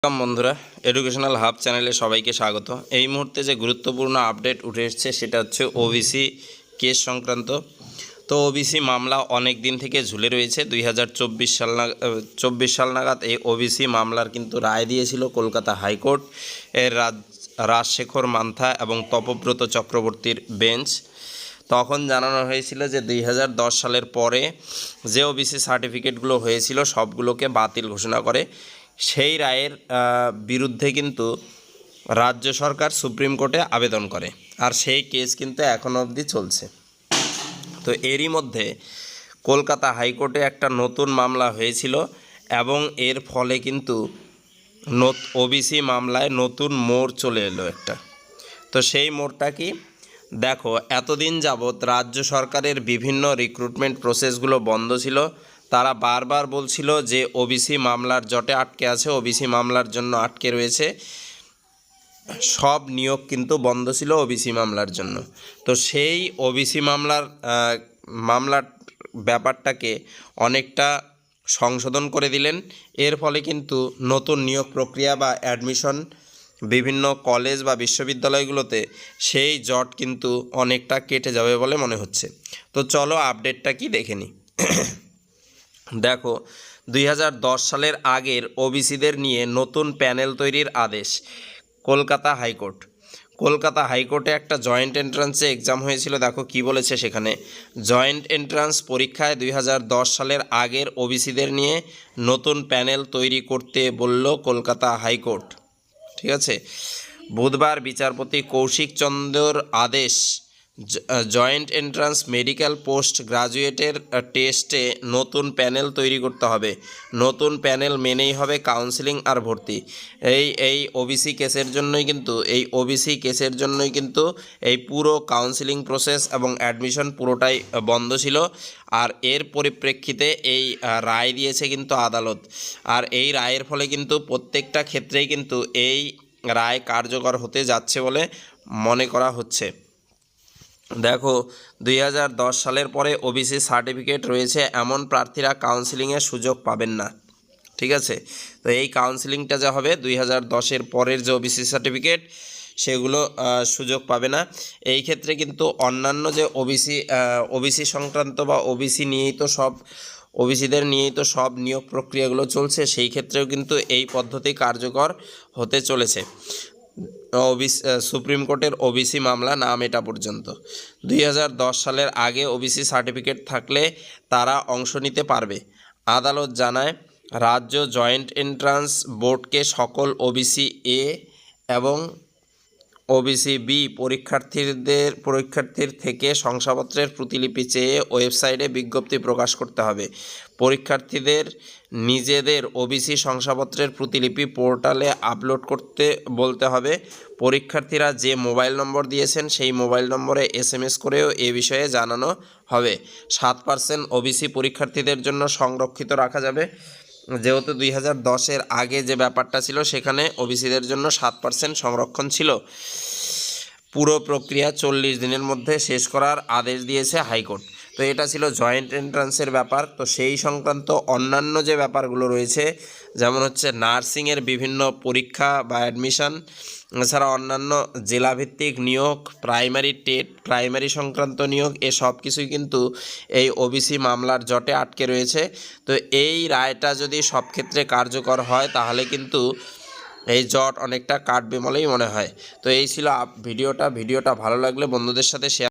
বন্ধুরা, educational hub চ্যানেলে সবাইকে স্বাগত। এই মুহূর্তে যে গুরুত্বপূর্ণ আপডেট উঠে এসেছে সেটা হচ্ছে ওবিসি কেস সংক্রান্ত। তো ওবিসি মামলা অনেক দিন থেকে ঝুলে রয়েছে। 2024 সাল নাগাদ এই ওবিসি মামলার কিন্তু রায় দিয়েছিল কলকাতা হাইকোর্ট এর রাজশেখর মান্থা এবং তপব্রত চক্রবর্তীর বেঞ্চ। তখন জানানো হয়েছিল যে 2010 সালের পরে যে ওবিসি সার্টিফিকেটগুলো হয়েছিল সবগুলোকে বাতিল ঘোষণা করে। সেই রায়ের বিরুদ্ধে কিন্তু রাজ্য সরকার সুপ্রিম কোর্টে আবেদন করে, আর সেই কেস কিন্তু এখনও অবধি চলছে। তো এরই মধ্যে কলকাতা হাইকোর্টে একটা নতুন মামলা হয়েছিল এবং এর ফলে কিন্তু ওবিসি মামলায় নতুন মোড় চলে এলো একটা। তো সেই মোড়টা কি দেখো, এতদিন যাবৎ রাজ্য সরকারের বিভিন্ন রিক্রুটমেন্ট প্রসেসগুলো বন্ধ ছিল। তারা বারবার বলছিল যে ওবিসি মামলার জটে আটকে আছে, ওবিসি মামলার জন্য আটকে রয়েছে। সব নিয়োগ কিন্তু বন্ধ ছিল ওবিসি মামলার জন্য। তো সেই ওবিসি মামলার ব্যাপারটাকে অনেকটা সংশোধন করে দিলেন। এর ফলে কিন্তু নতুন নিয়োগ প্রক্রিয়া বা অ্যাডমিশন বিভিন্ন কলেজ বা বিশ্ববিদ্যালয়গুলোতে সেই জট কিন্তু অনেকটা কেটে যাবে বলে মনে হচ্ছে। তো চলো আপডেটটা কি দেখে নিই। দেখো, 2010 সালের আগের ওবিসিদের নিয়ে নতুন প্যানেল তৈরির আদেশ কলকাতা হাইকোর্টে একটা জয়েন্ট এন্ট্রান্সে এক্সাম হয়েছিল। দেখো কি বলেছে সেখানে, জয়েন্ট এন্ট্রান্স পরীক্ষায় 2010 সালের আগের ওবিসিদের নিয়ে নতুন প্যানেল তৈরি করতে বলল কলকাতা হাইকোর্ট। ঠিক আছে, বুধবার বিচারপতি কৌশিক চন্দ্রর আদেশ, জয়েন্ট এন্ট্রান্স মেডিকেল পোস্ট গ্রাজুয়েটের টেস্টে নতুন প্যানেল তৈরি করতে হবে। নতুন প্যানেল মেনেই হবে কাউন্সিলিং আর ভর্তি। এই ওবিসি কেসের জন্যই কিন্তু এই পুরো কাউন্সিলিং প্রসেস এবং অ্যাডমিশন পুরোটাই বন্ধ ছিল। আর এর পরিপ্রেক্ষিতে এই রায় দিয়েছে কিন্তু আদালত। আর এই রায়ের ফলে কিন্তু প্রত্যেকটা ক্ষেত্রেই কিন্তু এই রায় কার্যকর হতে যাচ্ছে বলে মনে করা হচ্ছে। দেখো, 2010 সালের পরে ওবিসি সার্টিফিকেট রয়েছে এমন প্রার্থীরা কাউন্সিলিংয়ের সুযোগ পাবেন না। ঠিক আছে, তো এই কাউন্সিলিংটা যা হবে 2010-এর পরের যে ওবিসি সার্টিফিকেট সেগুলো সুযোগ পাবে না। এই ক্ষেত্রে কিন্তু অন্যান্য যে ওবিসি সংক্রান্ত বা ওবিসিদের নিয়েই তো সব নিয়োগ প্রক্রিয়াগুলো চলছে, সেই ক্ষেত্রেও কিন্তু এই পদ্ধতি কার্যকর হতে চলেছে সুপ্রিম কোর্টের ওবিসি মামলা না মেটা পর্যন্ত। 2010 সালের আগে ওবিসি সার্টিফিকেট থাকলে তারা অংশ নিতে পারবে। আদালত জানায়, রাজ্য জয়েন্ট এন্ট্রান্স বোর্ডকে সকল ওবিসি এ এবং ওবিসি বি পরীক্ষার্থীর থেকে শংসাপত্রের প্রতিলিপি চেয়ে ওয়েবসাইটে বিজ্ঞপ্তি প্রকাশ করতে হবে। পরীক্ষার্থীদের নিজেদের ওবিসি শংসাপত্রের প্রতিলিপি পোর্টালে আপলোড করতে বলতে হবে। পরীক্ষার্থীরা যে মোবাইল নম্বর দিয়েছেন সেই মোবাইল নম্বরে SMS করেও এ বিষয়ে জানানো হবে। 7% ওবিসি পরীক্ষার্থীদের জন্য সংরক্ষিত রাখা যাবে। যেহেতু 2010-এর আগে যে ব্যাপারটা ছিল সেখানে ওবিসিদের জন্য 7% সংরক্ষণ ছিল। পুরো প্রক্রিয়া 40 দিনের মধ্যে শেষ করার আদেশ দিয়েছে হাইকোর্ট। তো এটা ছিল জয়েন্ট এন্ট্রান্সের ব্যাপার। তো সেই সংক্রান্ত অন্যান্য যে ব্যাপারগুলো রয়েছে, যেমন হচ্ছে নার্সিংয়ের বিভিন্ন পরীক্ষা বা অ্যাডমিশন, এছাড়া অন্যান্য জেলাভিত্তিক নিয়োগ, প্রাইমারি সংক্রান্ত নিয়োগ, এসব কিছুই কিন্তু এই ওবিসি মামলার জটে আটকে রয়েছে। তো এই রায়টা যদি সব ক্ষেত্রে কার্যকর হয় তাহলে কিন্তু এই জট অনেকটা কাটবে বলেই মনে হয়। তো এই ছিল ভিডিওটা ভালো লাগলে বন্ধুদের সাথে শেয়ার